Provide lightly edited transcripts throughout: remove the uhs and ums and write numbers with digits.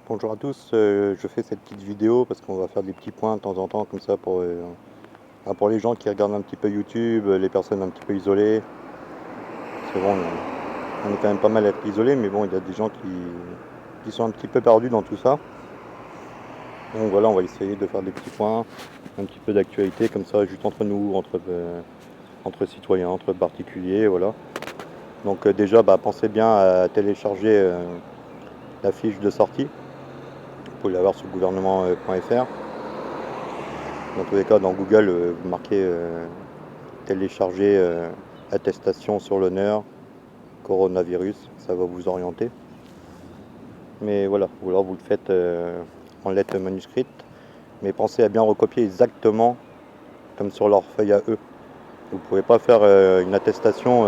Bonjour à tous, je fais cette petite vidéo parce qu'on va faire des petits points de temps en temps comme ça pour les gens qui regardent un petit peu YouTube, les personnes un petit peu isolées. C'est bon, on est quand même pas mal à être isolés, mais bon, il y a des gens qui sont un petit peu perdus dans tout ça. Donc voilà, on va essayer de faire des petits points, un petit peu d'actualité comme ça, juste entre nous, entre citoyens, entre particuliers, voilà. Donc déjà, pensez bien à télécharger la fiche de sortie. Vous pouvez l'avoir sur gouvernement.fr. Dans tous les cas, dans Google, vous marquez télécharger attestation sur l'honneur, coronavirus, ça va vous orienter. Mais voilà, ou alors vous le faites en lettres manuscrites, mais pensez à bien recopier exactement comme sur leur feuille à eux. Vous ne pouvez pas faire une attestation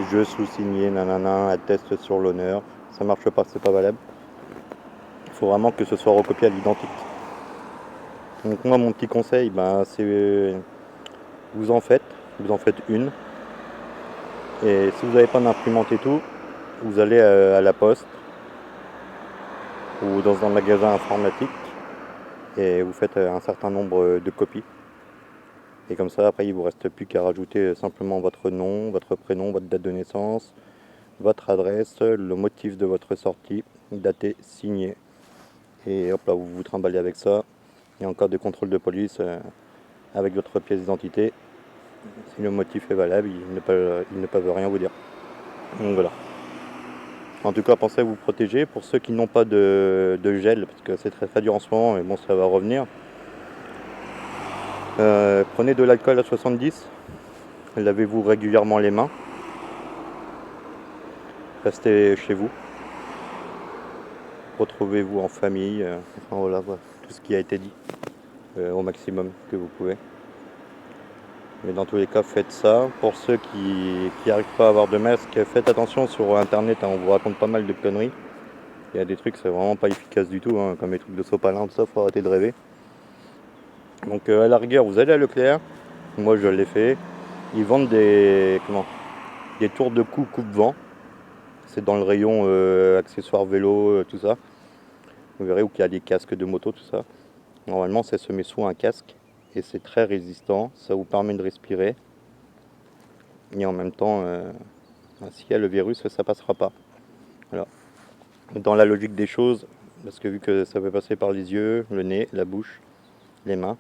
je sous-signé, nanana, atteste sur l'honneur, ça marche pas, c'est pas valable. Il faut vraiment que ce soit recopié à l'identique. Donc moi mon petit conseil, c'est vous en faites une. Et si vous n'avez pas d'imprimante et tout, vous allez à la poste ou dans un magasin informatique et vous faites un certain nombre de copies. Et comme ça, après, il ne vous reste plus qu'à rajouter simplement votre nom, votre prénom, votre date de naissance, votre adresse, le motif de votre sortie, daté, signé. Et hop là, vous vous trimballez avec ça. Et en cas de contrôle de police, avec votre pièce d'identité, si le motif est valable, ils ne peuvent rien vous dire. Donc voilà. En tout cas, pensez à vous protéger. Pour ceux qui n'ont pas de gel, parce que c'est très dur en ce moment, mais bon, ça va revenir. Prenez de l'alcool à 70. Lavez-vous régulièrement les mains. Restez chez vous. Retrouvez-vous en famille. Enfin voilà, tout ce qui a été dit au maximum que vous pouvez. Mais dans tous les cas, faites ça. Pour ceux qui n'arrivent pas à avoir de masque, faites attention sur Internet. On vous raconte pas mal de conneries. Il y a des trucs, c'est vraiment pas efficace du tout, comme les trucs de sopalin, tout ça, faut arrêter de rêver. Donc à la rigueur, vous allez à Leclerc. Moi, je l'ai fait. Ils vendent des tours de cou coupe-vent. C'est dans le rayon accessoires vélo, tout ça. Vous verrez où il y a des casques de moto, tout ça. Normalement, ça se met sous un casque et c'est très résistant. Ça vous permet de respirer. Et en même temps, s'il y a le virus, ça passera pas. Voilà. Dans la logique des choses, parce que vu que ça peut passer par les yeux, le nez, la bouche, les mains.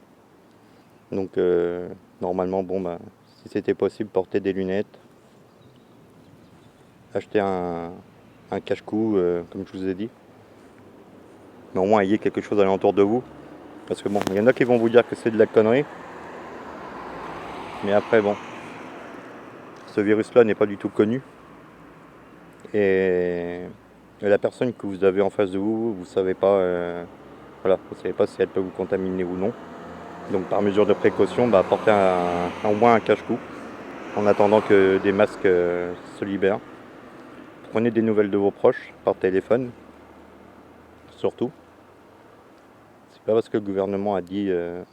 Donc normalement, si c'était possible, porter des lunettes. Acheter un cache-cou, comme je vous ai dit. Mais au moins ayez quelque chose alentour de vous. Parce que bon, il y en a qui vont vous dire que c'est de la connerie. Mais après, bon, ce virus-là n'est pas du tout connu. Et la personne que vous avez en face de vous, vous savez pas, vous savez pas si elle peut vous contaminer ou non. Donc par mesure de précaution, portez au moins un cache-cou en attendant que des masques se libèrent. Prenez des nouvelles de vos proches par téléphone, surtout. C'est pas parce que le gouvernement a dit qu'il ne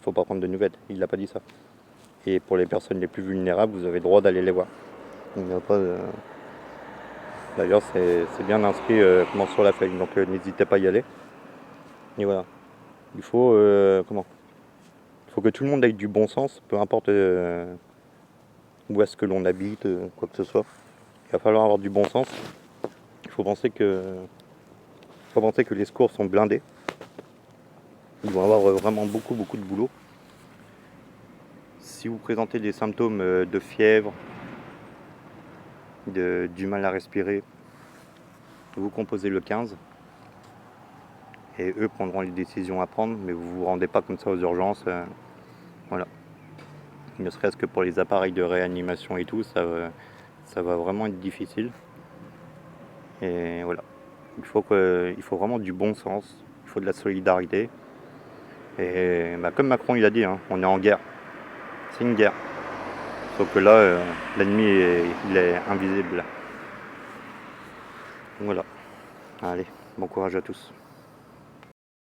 faut pas prendre de nouvelles, il n'a pas dit ça. Et pour les personnes les plus vulnérables, vous avez le droit d'aller les voir. Il n'y a pas de... D'ailleurs, c'est bien inscrit sur la feuille, donc n'hésitez pas à y aller. Et voilà. Il faut il faut que tout le monde ait du bon sens, peu importe où est-ce que l'on habite, quoi que ce soit. Il va falloir avoir du bon sens. Il faut penser que les secours sont blindés. Ils vont avoir vraiment beaucoup de boulot. Si vous présentez des symptômes de fièvre, du mal à respirer, vous composez le 15 et eux prendront les décisions à prendre, mais vous ne vous rendez pas comme ça aux urgences. Voilà. Ne serait-ce que pour les appareils de réanimation et tout, ça va vraiment être difficile. Et voilà. Il faut vraiment du bon sens, il faut de la solidarité. Et comme Macron il a dit, on est en guerre. C'est une guerre. Sauf que là, l'ennemi il est invisible. Voilà. Allez, bon courage à tous.